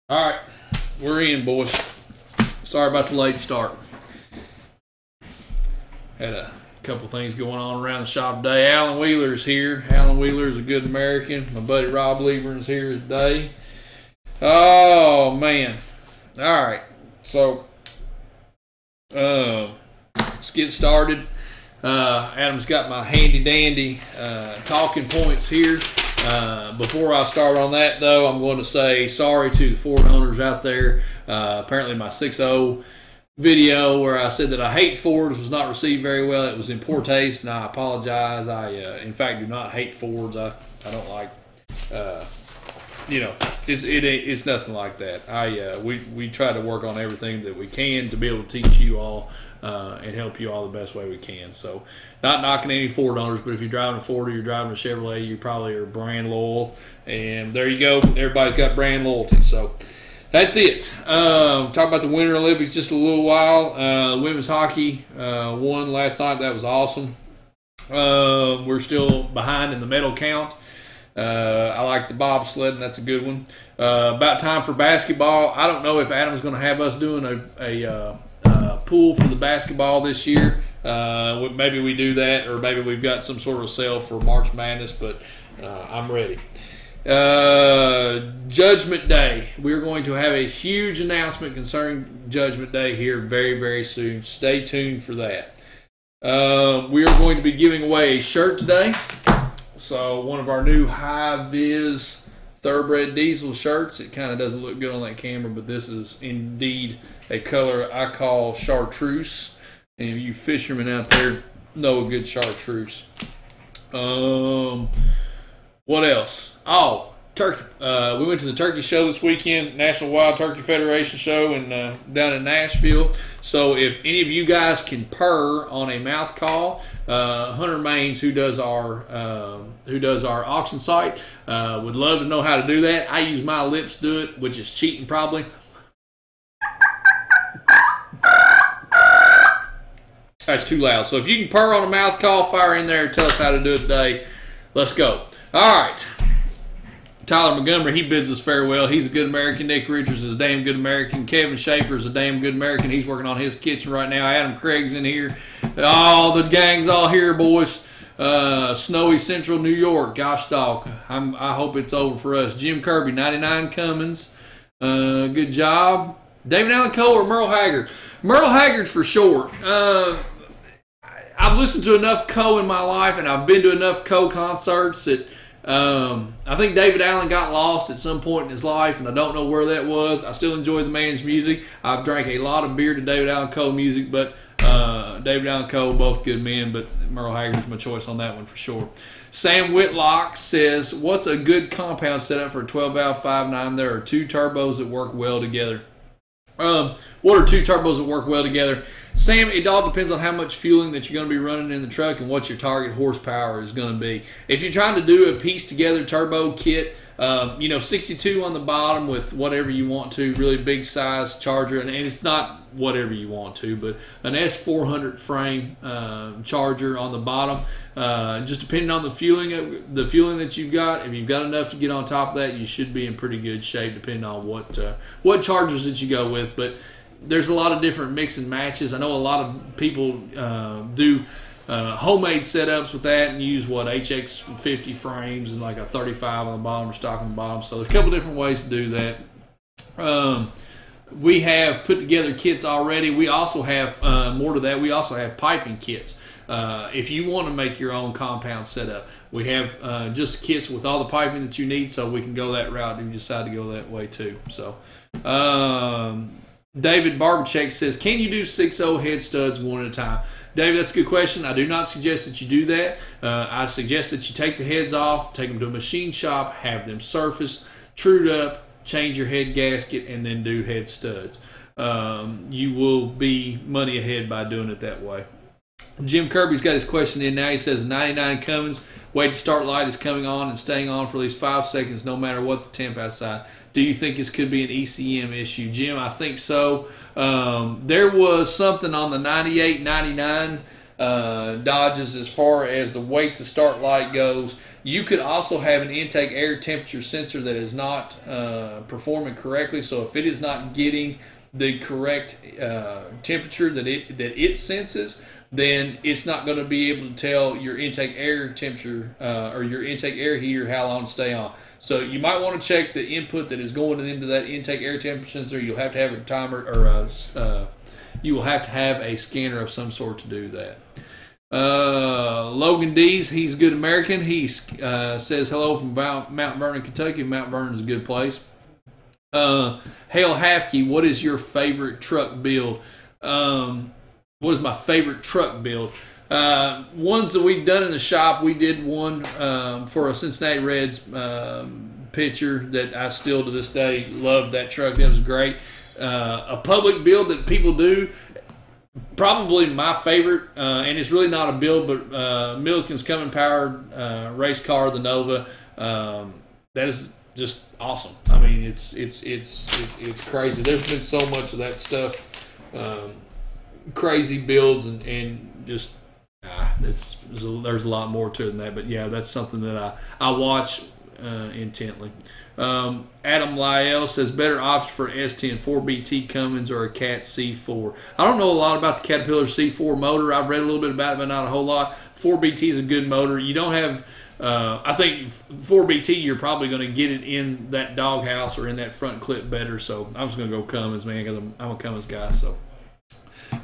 All right, we're in, boys. Sorry about the late start. Had a couple things going on around the shop today. Alan Wheeler's here. Alan Wheeler is a good American. My buddy Rob Lieberman's here today. Oh, man. All right, so let's get started. Adam's got my handy-dandy talking points here. Before I start on that, though, I'm going to say sorry to the Ford owners out there. Apparently my 6.0 video where I said that I hate Fords was not received very well. It was in poor taste, and I apologize. I, in fact, do not hate Fords. I don't like, it's nothing like that. We try to work on everything that we can to be able to teach you all and help you all the best way we can. So, not knocking any Ford owners, but if you're driving a Ford or you're driving a Chevrolet, you probably are brand loyal. And there you go. Everybody's got brand loyalty. So, that's it. Talk about the Winter Olympics just a little while. Women's hockey won last night. That was awesome. We're still behind in the medal count. I like the bobsledding. That's a good one. About time for basketball. I don't know if Adam's going to have us doing a pool for the basketball this year. Maybe we do that, or maybe we've got some sort of sale for March Madness, but I'm ready. Judgment Day. We're going to have a huge announcement concerning Judgment Day here very, very soon. Stay tuned for that. We are going to be giving away a shirt today. So one of our new high-vis Thoroughbred diesel shirts. It kind of doesn't look good on that camera, but this is indeed a color I call chartreuse. And you fishermen out there know a good chartreuse. What else? Oh, turkey. We went to the turkey show this weekend, National Wild Turkey Federation show down in Nashville. So if any of you guys can purr on a mouth call, Hunter Maines, who does our auction site, would love to know how to do that. I use my lips to do it, which is cheating probably. That's too loud. So if you can purr on a mouth call, fire in there and tell us how to do it today. Let's go. All right. Tyler Montgomery, he bids us farewell. He's a good American. Nick Richards is a damn good American. Kevin Schaefer is a damn good American. He's working on his kitchen right now. Adam Craig's in here. Oh, the gang's all here, boys. Snowy Central New York. Gosh, dog. I hope it's over for us. Jim Kirby, 99 Cummins. Good job. David Allen Coe or Merle Haggard? Merle Haggard for short. I've listened to enough Coe in my life, and I've been to enough Coe concerts that I think David Allen got lost at some point in his life, and I don't know where that was. I still enjoy the man's music. I've drank a lot of beer to David Allen Coe music, but David Allen Coe, both good men, but Merle Haggard's my choice on that one for sure. Sam Whitlock says, what's a good compound setup for a 12-valve 5.9? There are two turbos that work well together. What are two turbos that work well together? Sam, it all depends on how much fueling that you're going to be running in the truck and what your target horsepower is going to be. If you're trying to do a piece together turbo kit, 62 on the bottom with whatever you want to, really big size charger, and it's not whatever you want to, but an S400 frame charger on the bottom. Just depending on the fueling that you've got. If you've got enough to get on top of that, you should be in pretty good shape, depending on what chargers that you go with. But there's a lot of different mix and matches. I know a lot of people do homemade setups with that and use HX50 frames and like a 35 on the bottom or stock on the bottom. So there's a couple different ways to do that. We have put together kits already. We also have more to that. We also have piping kits. If you want to make your own compound setup, we have just kits with all the piping that you need, so we can go that route if you decide to go that way too. So David Barbachek says, can you do 6.0 head studs one at a time? David, that's a good question. I do not suggest that you do that. I suggest that you take the heads off, take them to a machine shop, have them surfaced, trued up, change your head gasket, and then do head studs. You will be money ahead by doing it that way. Jim Kirby's got his question in now. He says, 99 Cummins, wait to start light is coming on and staying on for at least 5 seconds no matter what the temp outside. Do you think this could be an ECM issue? Jim, I think so. There was something on the 98, 99 dodges as far as the wait to start light goes. You could also have an intake air temperature sensor that is not performing correctly. So if it is not getting the correct temperature that it senses, then it's not going to be able to tell your intake air temperature or your intake air heater how long to stay on. So you might want to check the input that is going into that intake air temperature sensor. You'll have to have a timer, or you will have to have a scanner of some sort to do that. Logan Dees, he's a good American. He says hello from Mount Vernon, Kentucky. Mount Vernon is a good place. Hale Hafke, what is your favorite truck build? What is my favorite truck build? Ones that we've done in the shop, we did one for a Cincinnati Reds pitcher that I still to this day love that truck. That was great. A public build that people do, probably my favorite, and it's really not a build, but Milliken's Cummins powered race car, the Nova. That is just awesome. I mean, it's crazy. There's been so much of that stuff, crazy builds, and just there's a lot more to it than that. But yeah, that's something that I watch intently. Adam Lyell says better option for S10 4BT Cummins or a Cat C4. I don't know a lot about the Caterpillar C4 motor. I've read a little bit about it, but not a whole lot. 4BT is a good motor. You don't have I think 4BT, you're probably going to get it in that doghouse or in that front clip better. So I'm just going to go Cummins, man, because I'm a Cummins guy. So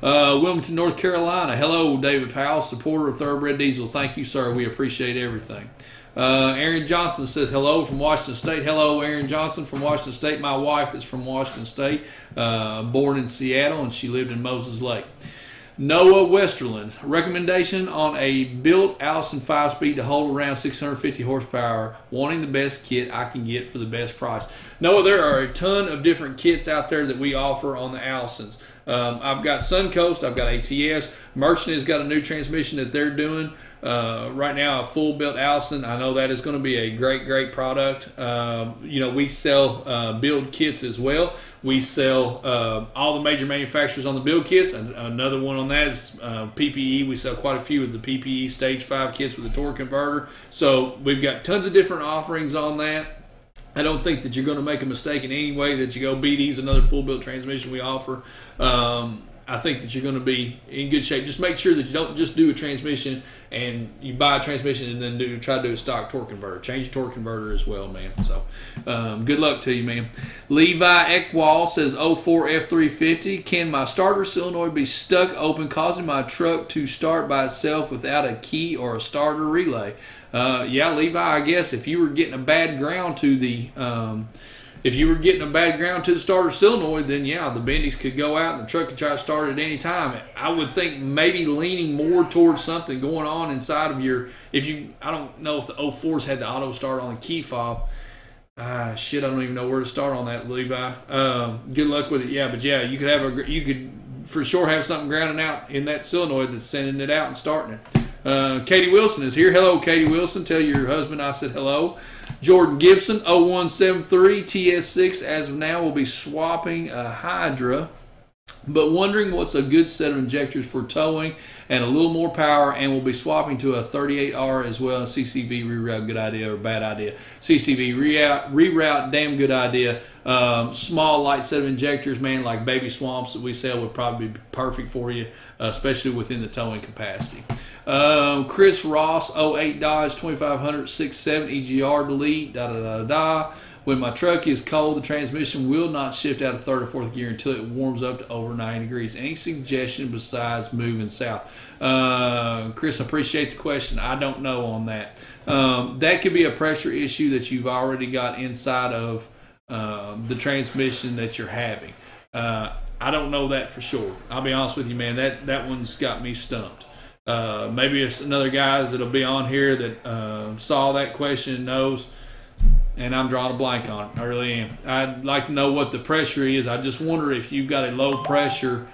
Wilmington, North Carolina. Hello, David Powell, supporter of Thoroughbred Diesel. Thank you, sir. We appreciate everything. Aaron Johnson says hello from Washington State. Hello, Aaron Johnson from Washington State. My wife is from Washington State, born in Seattle, and she lived in Moses Lake. Noah Westerland, recommendation on a built Allison 5-speed to hold around 650 horsepower, wanting the best kit I can get for the best price. Noah, there are a ton of different kits out there that we offer on the Allisons. I've got Suncoast, I've got ATS. Merchant has got a new transmission that they're doing right now, a full built Allison. I know that is going to be a great product. We sell build kits as well. We sell all the major manufacturers on the build kits. Another one on that is PPE. We sell quite a few of the PPE Stage 5 kits with the torque converter. So we've got tons of different offerings on that. I don't think that you're going to make a mistake in any way that you go BD's another full built transmission we offer. I think that you're going to be in good shape. Just make sure that you don't just do a transmission and you buy a transmission and then try to do a stock torque converter. Change your torque converter as well, man. So good luck to you, man. Levi Ekwall says 04 F350. Can my starter solenoid be stuck open, causing my truck to start by itself without a key or a starter relay? Yeah, Levi, I guess if you were getting a bad ground to the starter solenoid, then yeah, the bendies could go out and the truck could try to start at any time. I would think maybe leaning more towards something going on inside of your, I don't know if the 04s had the auto start on the key fob. Shit, I don't even know where to start on that, Levi. Good luck with it. Yeah, but yeah, you could for sure have something grounding out in that solenoid that's sending it out and starting it. Katie Wilson is here. Hello, Katie Wilson. Tell your husband I said hello. Jordan Gibson, 0173 TS6. As of now, will be swapping a Hydra, but wondering what's a good set of injectors for towing and a little more power, and will be swapping to a 38R as well. CCV reroute, good idea or bad idea? CCV reroute, damn good idea. Small, light set of injectors, man, like Baby Swamps that we sell would probably be perfect for you, especially within the towing capacity. Chris Ross, 08 Dodge 2500 6.7 EGR delete, When my truck is cold, the transmission will not shift out of third or fourth gear until it warms up to over 90 degrees. Any suggestion besides moving south? Chris, I appreciate the question. I don't know on that. That could be a pressure issue that you've already got inside of the transmission that you're having. I don't know that for sure. I'll be honest with you, man. That one's got me stumped. Maybe it's another guy that'll be on here that saw that question and knows, and I'm drawing a blank on it. I really am. I'd like to know what the pressure is. I just wonder if you've got a low pressure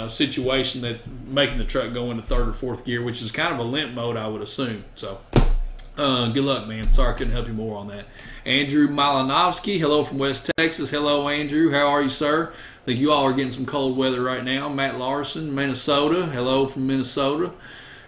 situation that making the truck go into third or fourth gear, which is kind of a limp mode, I would assume. So Good luck, man. Sorry I couldn't help you more on that. Andrew Malinovsky, hello from West Texas. Hello, Andrew. How are you, sir? I think you all are getting some cold weather right now. Matt Larson, Minnesota. Hello from Minnesota.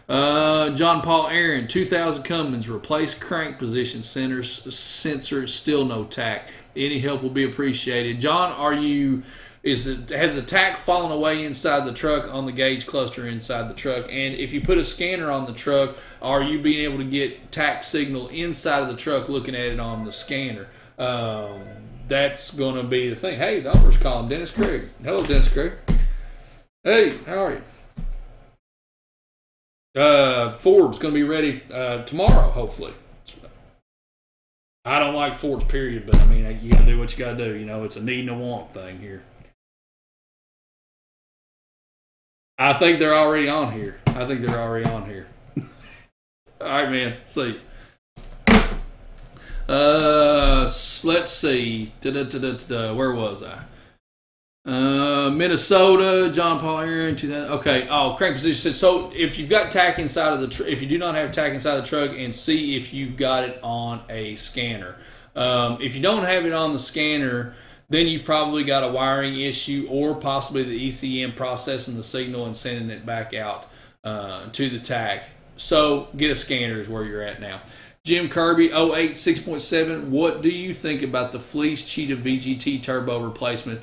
John Paul Aaron, 2000 Cummins, replace crank position sensor, still no tack. Any help will be appreciated. John, has the tack fallen away inside the truck on the gauge cluster inside the truck? And if you put a scanner on the truck, are you being able to get tack signal inside of the truck looking at it on the scanner? That's going to be the thing. Hey, the owner's calling, Dennis Craig. Hello, Dennis Craig. Hey, how are you? Ford's going to be ready tomorrow, hopefully. I don't like Ford's, period, but I mean, you got to do what you got to do. You know, it's a need and a want thing here. I think they're already on here. All right, man. See. Let's see. Where was I? Minnesota, John Paul Aaron, 2000. Okay. Oh, crank position. So if you've got tack inside of the if you do not have tack inside the truck, and see if you've got it on a scanner. If you don't have it on the scanner, then you've probably got a wiring issue, or possibly the ECM processing the signal and sending it back out to the tack. So get a scanner is where you're at now. Jim Kirby, 08 6.7. What do you think about the Fleece Cheetah VGT turbo replacement?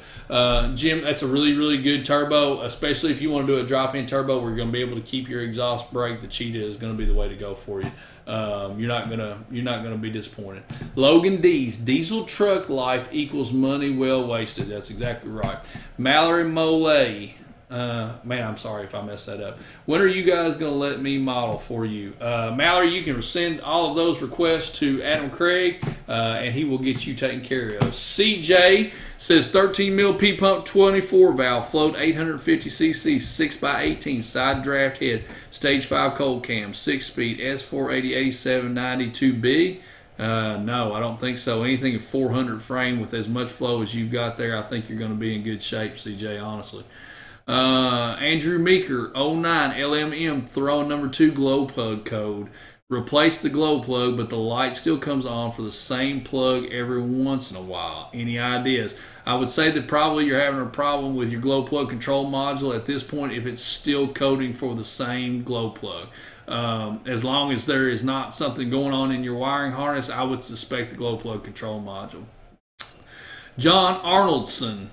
Jim, that's a really, really good turbo, especially if you want to do a drop-in turbo where you're going to be able to keep your exhaust brake. The Cheetah is going to be the way to go for you. You're not gonna be disappointed. Logan D's, diesel truck life equals money well wasted. That's exactly right. Mallory Mole. Man, I'm sorry if I messed that up. When are you guys going to let me model for you? Mallory, you can send all of those requests to Adam Craig, and he will get you taken care of. CJ says 13 mil P pump 24 valve, float 850 cc, 6x18 side draft head, stage 5 cold cam, 6-speed S480 8792B. No, I don't think so. Anything 400 frame with as much flow as you've got there, I think you're going to be in good shape, CJ, honestly. Andrew Meeker, 09 LMM, throwing number 2 glow plug code. Replace the glow plug, but the light still comes on for the same plug every once in a while. Any ideas? I would say that probably you're having a problem with your glow plug control module at this point if it's still coding for the same glow plug. As long as there is not something going on in your wiring harness, I would suspect the glow plug control module. John Arnoldson,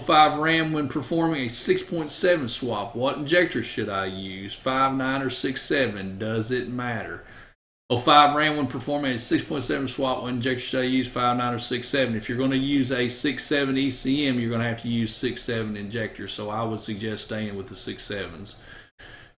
05 Ram when performing a 6.7 swap. What injector should I use? 5.9 or 6.7? Does it matter? 05 Ram when performing a 6.7 swap. What injector should I use? 5.9 or 6.7? If you're going to use a 6.7 ECM, you're going to have to use 6.7 injectors. So I would suggest staying with the 6.7s.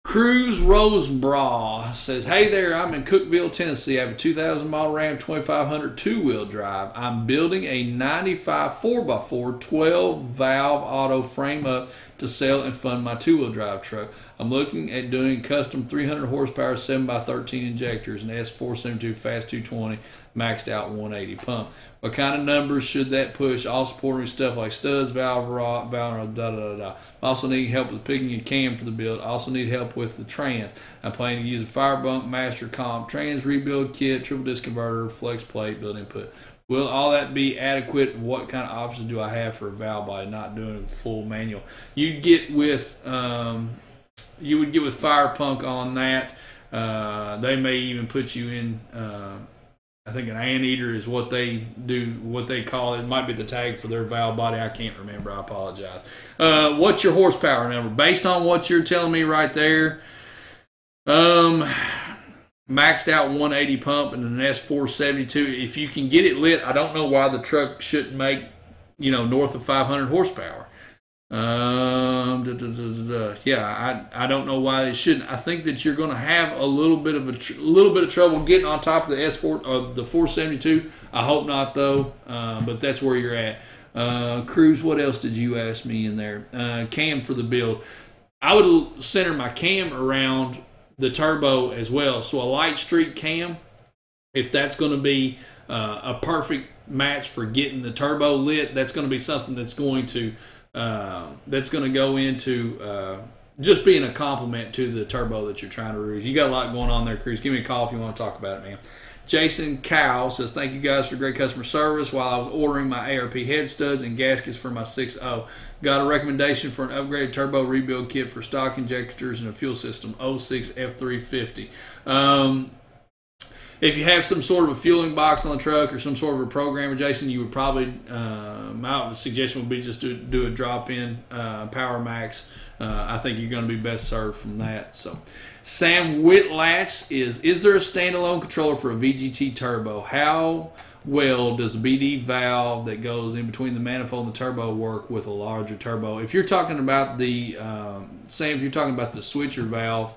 Cruz Rosebraw says, hey there, I'm in Cookeville, Tennessee. I have a 2000 model Ram 2500 two-wheel drive. I'm building a 95 4x4 12 valve auto frame up to sell and fund my two-wheel drive truck. I'm looking at doing custom 300 horsepower 7x13 injectors and S472 Fast 220 maxed out 180 pump. What kind of numbers should that push? All supporting stuff like studs, valve rod, da. Also need help with picking a cam for the build. Also need help with the trans. I'm planning to use a Firebunk Master Comp trans rebuild kit, triple disc converter, flex plate, build input. Will all that be adequate? What kind of options do I have for a valve body? Not doing a full manual. You'd get with you would get with Firepunk on that. They may even put you in. I think an anteater is what they do, what they call it. It might be the tag for their valve body. I can't remember. I apologize. What's your horsepower number? Based on what you're telling me right there, maxed out 180 pump and an S472. If you can get it lit, I don't know why the truck shouldn't make, north of 500 horsepower. Yeah, I don't know why it shouldn't. I think that you're going to have a little bit of trouble getting on top of the S4 the 472. I hope not though. But that's where you're at. Cruz, what else did you ask me in there? Cam for the build. I would center my cam around the turbo as well. So a light streak cam, if that's going to be a perfect match for getting the turbo lit, that's going to be something that's going to go into just being a compliment to the turbo that you're trying to read. You got a lot going on there, Cruz. Give me a call if you want to talk about it, man. Jason Cow says, thank you guys for great customer service. While I was ordering my ARP head studs and gaskets for my 6.0, got a recommendation for an upgraded turbo rebuild kit for stock injectors and a fuel system, 06 F350. If you have some sort of a fueling box on the truck or some sort of a programmer, Jason, you would probably, my suggestion would be just do a drop-in Power Max. I think you're going to be best served from that. So, Sam Whitlatch is there a standalone controller for a VGT turbo? How well does a BD valve that goes in between the manifold and the turbo work with a larger turbo? If you're talking about the, Sam, if you're talking about the switcher valve,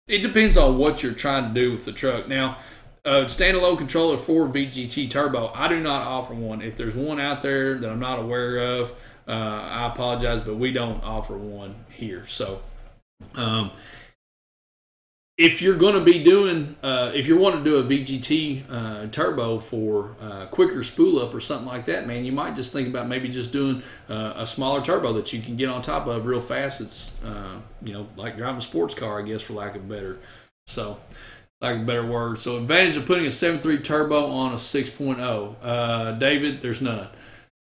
it depends on what you're trying to do with the truck. Now, a standalone controller for VGT turbo, I do not offer one. If there's one out there that I'm not aware of, I apologize, but we don't offer one here. So, if you're going to be doing, if you want to do a VGT turbo for quicker spool up or something like that, man, you might just think about maybe just doing a smaller turbo that you can get on top of real fast. It's like driving a sports car, I guess, for lack of a better word. So, advantage of putting a 7.3 turbo on a 6.0, David, there's none.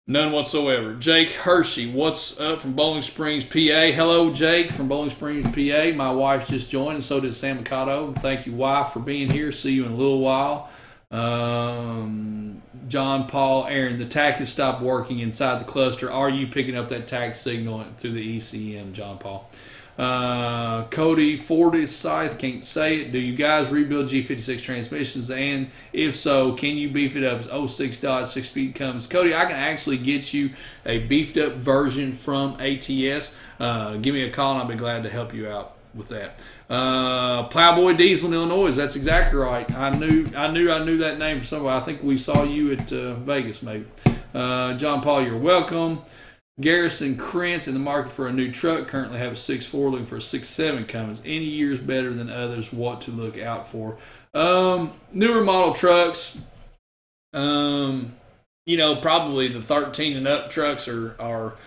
None whatsoever. Jake Hershey, what's up from Bowling Springs, PA? Hello, Jake from Bowling Springs, PA. My wife just joined, and so did Sam Mikado. Thank you, wife, for being here. See you in a little while. John Paul Aaron, the tach has stopped working inside the cluster. Are you picking up that tach signal through the ECM, John Paul? Cody Fortis Scythe, can't say it. Do you guys rebuild G56 transmissions? And if so, can you beef it up as 06 Dodge 6-speed Cummins? Cody, I can actually get you a beefed up version from ATS. Give me a call and I'll be glad to help you out with that. Plowboy Diesel in Illinois, that's exactly right. I knew that name from somewhere. I think we saw you at Vegas, maybe. John Paul, you're welcome. Garrison Krentz in the market for a new truck. Currently have a 6.4, looking for a 6.7 Cummins. Any years better than others. What to look out for? Newer model trucks. Probably the 13 and up trucks are.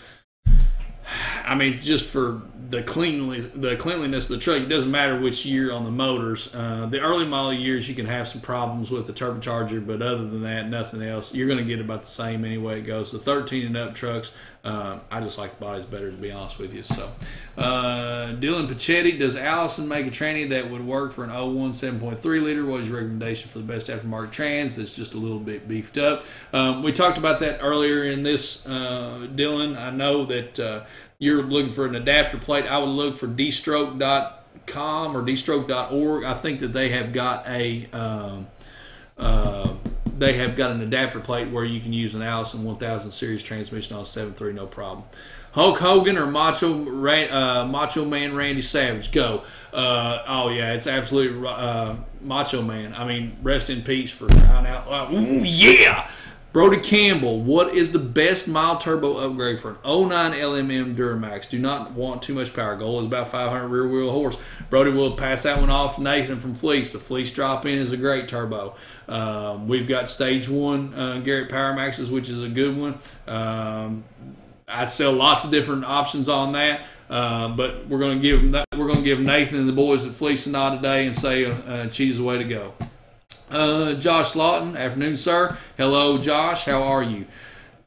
I mean, just for the cleanliness of the truck, it doesn't matter which year on the motors. The early model years, you can have some problems with the turbocharger, but other than that, nothing else. You're going to get about the same anyway it goes. The 13 and up trucks, I just like the bodies better, to be honest with you. So, Dylan Pachetti, does Allison make a tranny that would work for an 01 7.3 liter? What is your recommendation for the best aftermarket trans that's just a little bit beefed up? We talked about that earlier in this, Dylan. I know that you're looking for an adapter plate. I would look for dstroke.com or dstroke.org. I think that they have got an adapter plate where you can use an Allison 1000 series transmission on 7.3, no problem. Hulk Hogan or Macho Man Randy Savage? Go. It's absolutely Macho Man. I mean, rest in peace for crying out loud. Ooh, yeah! Brody Campbell, what is the best mild turbo upgrade for an 09 LMM Duramax? Do not want too much power. Goal is about 500 rear wheel horse. Brody will pass that one off to Nathan from Fleece. The Fleece drop-in is a great turbo. We've got Stage 1 Garrett Power Maxes, which is a good one. I sell lots of different options on that, but we're going to give Nathan and the boys at Fleece a nod today and say cheese the way to go. Josh Lawton, afternoon, sir. Hello, Josh. How are you?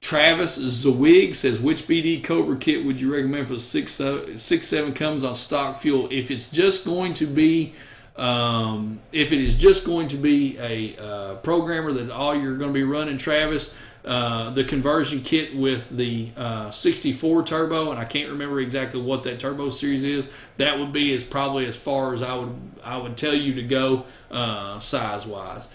Travis Zwig says, which BD Cobra kit would you recommend for the 6.7 comes on stock fuel? If it's just going to be, if it is just going to be a programmer that's all you're going to be running, Travis, the conversion kit with the 64 turbo, and I can't remember exactly what that turbo series is. That would be probably as far as I would tell you to go size wise.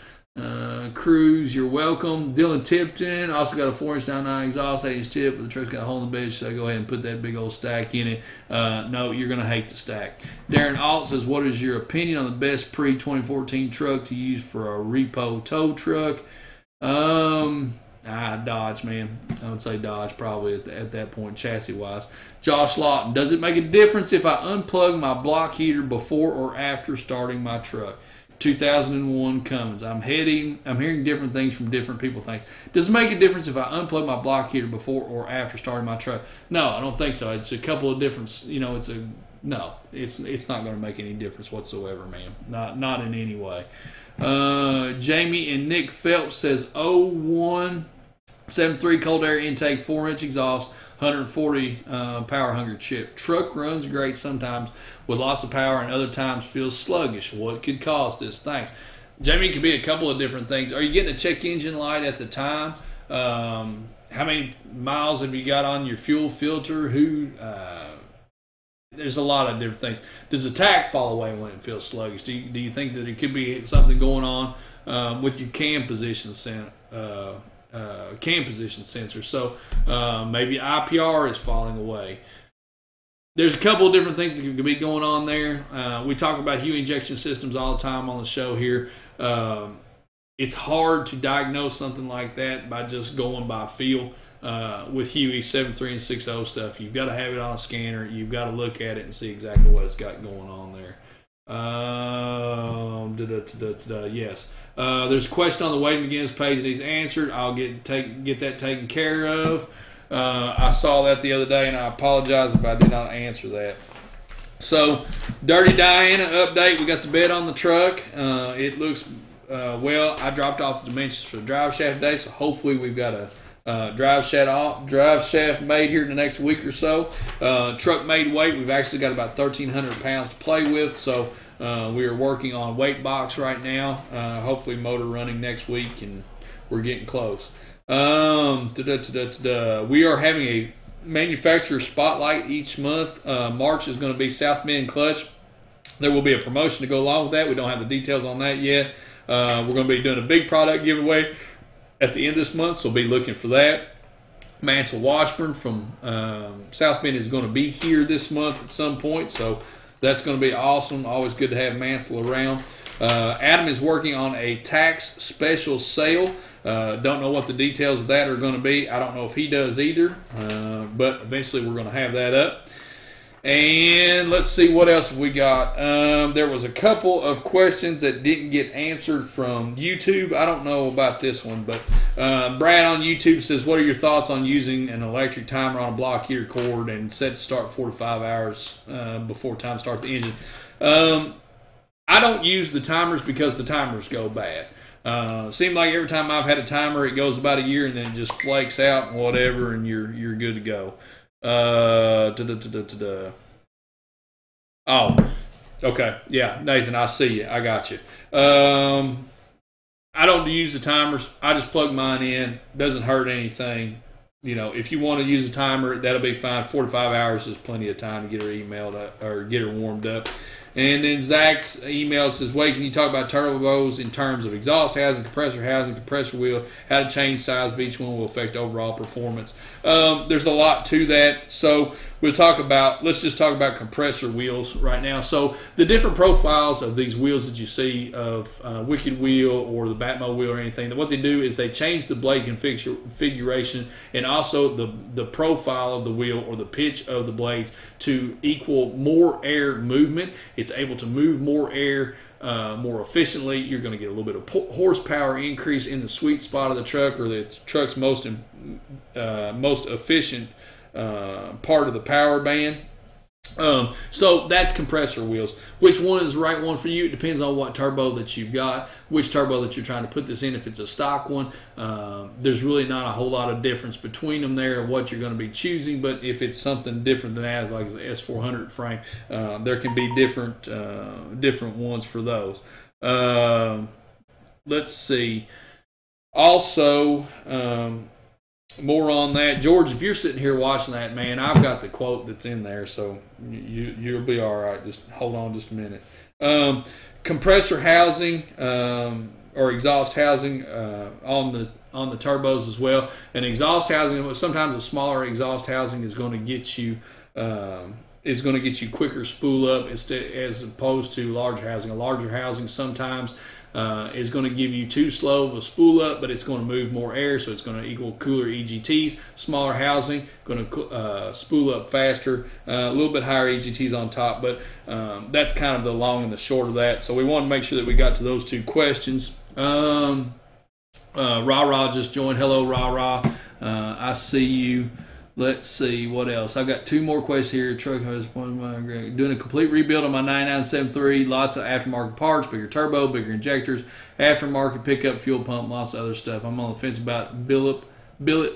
Cruz, you're welcome. Dylan Tipton also got a 4-inch down 9 exhaust 8-inch tip, but the truck's got a hole in the bed. Should I go ahead and put that big old stack in it? No, you're going to hate the stack. Darren Alt says, what is your opinion on the best pre-2014 truck to use for a repo tow truck? Dodge, man. I would say Dodge probably at that point, chassis-wise. Josh Lawton, does it make a difference if I unplug my block heater before or after starting my truck? 2001 Cummins. I'm hearing different things from different people. Does it make a difference if I unplug my block heater before or after starting my truck? No, I don't think so. It's a couple of different, no, it's not going to make any difference whatsoever, man. Not in any way. Jamie and Nick Phelps says 0173 cold air intake, 4-inch exhaust, 140 power hungry chip. Truck runs great sometimes with lots of power and other times feels sluggish. What could cause this? Thanks. Jamie, it could be a couple of different things. Are you getting a check engine light at the time? How many miles have you got on your fuel filter? There's a lot of different things. Does the tach fall away when it feels sluggish? Do you think that it could be something going on with your cam position sensor? So maybe IPR is falling away. There's a couple of different things that could be going on there. We talk about Hue injection systems all the time on the show here. It's hard to diagnose something like that by just going by feel. With Huey 7.3 and 6.0 stuff, you've got to have it on a scanner. You've got to look at it and see exactly what it's got going on there. Yes. There's a question on the Wade McGinnis page that he's answered. I'll get that taken care of. I saw that the other day, and I apologize if I did not answer that. So, Dirty Diana update. We got the bed on the truck. It looks well. I dropped off the dimensions for the drive shaft today, so hopefully we've got a drive shaft made here in the next week or so. Truck made weight, we've actually got about 1,300 pounds to play with, so we are working on weight box right now. Hopefully motor running next week, and we're getting close. We are having a manufacturer spotlight each month. March is going to be South Bend Clutch. There will be a promotion to go along with that. We don't have the details on that yet. We're going to be doing a big product giveaway at the end of this month, so be looking for that. Mansell Washburn from South Bend is going to be here this month at some point, so that's going to be awesome. Always good to have Mansell around. Adam is working on a tax special sale. Don't know what the details of that are going to be. I don't know if he does either, but eventually we're going to have that up. And let's see what else we got. There was a couple of questions that didn't get answered from YouTube. I don't know about this one, but Brad on YouTube says, what are your thoughts on using an electric timer on a block heater cord and set to start 4 to 5 hours before time to start the engine? I don't use the timers because the timers go bad. Seems like every time I've had a timer, it goes about a year and then it just flakes out and whatever, and you're good to go. Oh, okay, yeah, Nathan, I see you. I got you. I don't use the timers. I just plug mine in. Doesn't hurt anything. You know, if you want to use a timer, that'll be fine. 4 to 5 hours is plenty of time to get her emailed or get her warmed up. And then Zach's email says, Wade, can you talk about turbos in terms of exhaust housing, compressor wheel, how to change size of each one will affect overall performance? There's a lot to that. So let's just talk about compressor wheels right now. So the different profiles of these wheels that you see of Wicked Wheel or the Batmo wheel or anything, what they do is they change the blade configuration and also the profile of the wheel or the pitch of the blades to equal more air movement. It's able to move more air more efficiently. You're going to get a little bit of horsepower increase in the sweet spot of the truck, or the truck's most efficient part of the power band. So that's compressor wheels. Which one is the right one for you? It depends on what turbo that you've got, which turbo that you're trying to put this in. If it's a stock one, there's really not a whole lot of difference between them there and what you're going to be choosing. But if it's something different than that, like the S400 frame, there can be different ones for those. Let's see. Also, more on that. George, if you're sitting here watching that, man, I've got the quote that's in there, so you'll be all right. Just hold on just a minute. Compressor housing or exhaust housing on the turbos as well. And exhaust housing, sometimes a smaller exhaust housing is going to get you is going to get you quicker spool up as opposed to larger housing. A larger housing sometimes is going to give you too slow of a spool up, but it's going to move more air, so it's going to equal cooler EGTs. Smaller housing, going to spool up faster, a little bit higher EGTs on top, but that's kind of the long and the short of that. So we want to make sure that we got to those two questions. Ra just joined. Hello, Ra. I see you. Let's see what else. I've got two more questions here. Truck has doing a complete rebuild on my 9973. Lots of aftermarket parts, bigger turbo, bigger injectors, aftermarket pickup, fuel pump, lots of other stuff. I'm on the fence about billet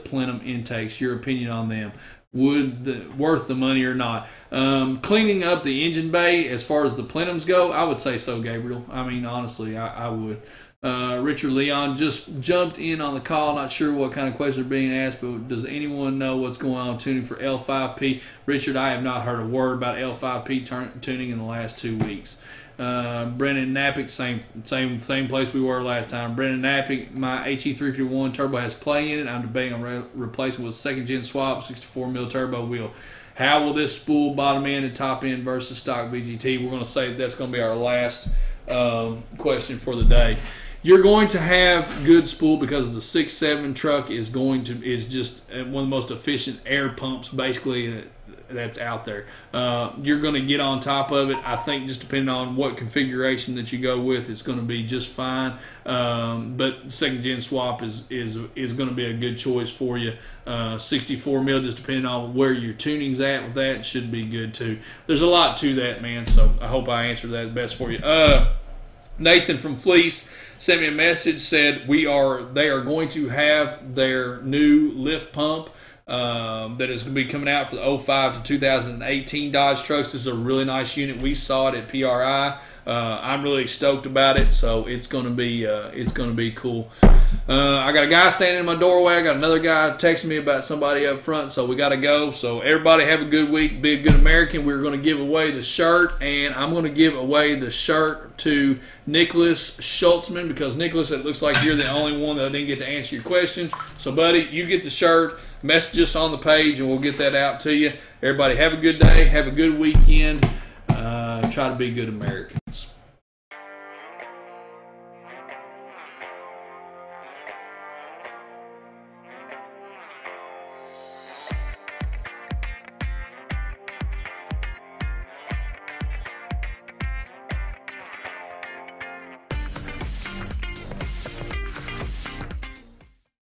plenum intakes. Your opinion on them? Worth the money or not? Cleaning up the engine bay as far as the plenums go, I would say so, Gabriel. I mean, honestly, I would. Richard Leon just jumped in on the call. Not sure what kind of questions are being asked, but does anyone know what's going on tuning for L5P? Richard, I have not heard a word about L5P tuning in the last 2 weeks. Brennan Napick, same place we were last time. Brennan Napick, my HE351 turbo has play in it. I'm debating on replacing with second gen swap 64 mil turbo wheel. How will this spool bottom end and top end versus stock BGT? We're going to say that's going to be our last question for the day. You're going to have good spool because the 6.7 truck is just one of the most efficient air pumps basically that's out there. You're going to get on top of it. I think just depending on what configuration that you go with, it's going to be just fine. But second gen swap is going to be a good choice for you. 64 mil, just depending on where your tuning's at with that, should be good too. There's a lot to that, man. So I hope I answered that best for you. Nathan from Fleece sent me a message, said they are going to have their new lift pump that is going to be coming out for the 05 to 2018 Dodge trucks. This is a really nice unit. We saw it at PRI. I'm really stoked about it, so it's going to be cool. I got a guy standing in my doorway. I got another guy texting me about somebody up front, so we got to go. So everybody have a good week. Be a good American. We're going to give away the shirt, and I'm going to give away the shirt to Nicholas Schultzman because, Nicholas, it looks like you're the only one that I didn't get to answer your question. So, buddy, you get the shirt. Message us on the page, and we'll get that out to you. Everybody have a good day. Have a good weekend. Try to be good Americans.